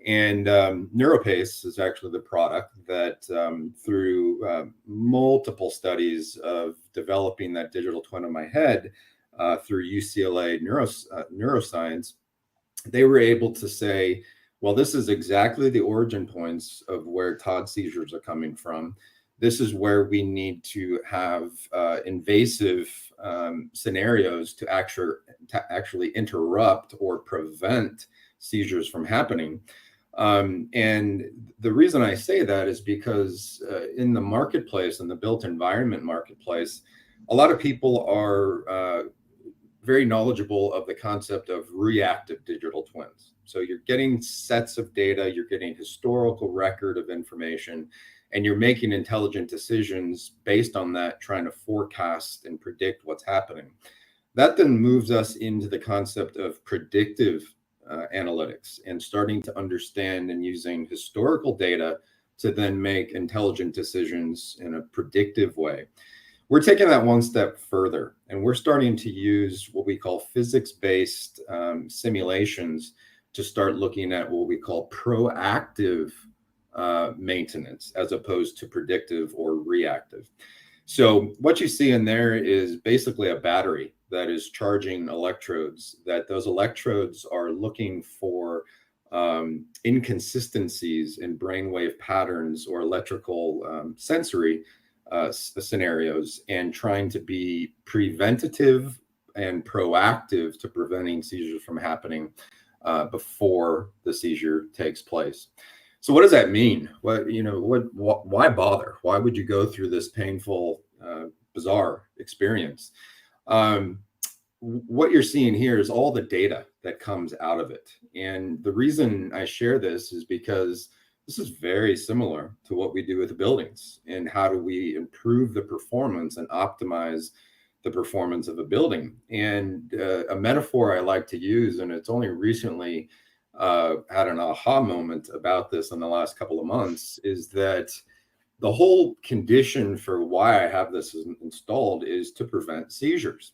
And NeuroPace is actually the product that, through multiple studies of developing that digital twin of my head through UCLA neuroscience, they were able to say, well, this is exactly the origin points of where Todd's seizures are coming from. This is where we need to have invasive scenarios to actually interrupt or prevent seizures from happening. And the reason I say that is because in the marketplace, in the built environment marketplace, a lot of people are very knowledgeable of the concept of reactive digital twins. So you're getting sets of data, you're getting historical record of information, and you're making intelligent decisions based on that, trying to forecast and predict what's happening. That then moves us into the concept of predictive analytics and starting to understand and using historical data to then make intelligent decisions in a predictive way. We're taking that one step further, and we're starting to use what we call physics-based simulations to start looking at what we call proactive maintenance as opposed to predictive or reactive. So what you see in there is basically a battery that is charging electrodes, that those electrodes are looking for inconsistencies in brainwave patterns or electrical sensory scenarios, and trying to be preventative and proactive to preventing seizures from happening before the seizure takes place. So what does that mean? Why bother? Why would you go through this painful, bizarre experience? What you're seeing here is all the data that comes out of it. And the reason I share this is because this is very similar to what we do with the buildings, and how do we improve the performance and optimize the performance of a building. And a metaphor I like to use, and it's only recently had an aha moment about this in the last couple of months, is that the whole condition for why I have this installed is to prevent seizures.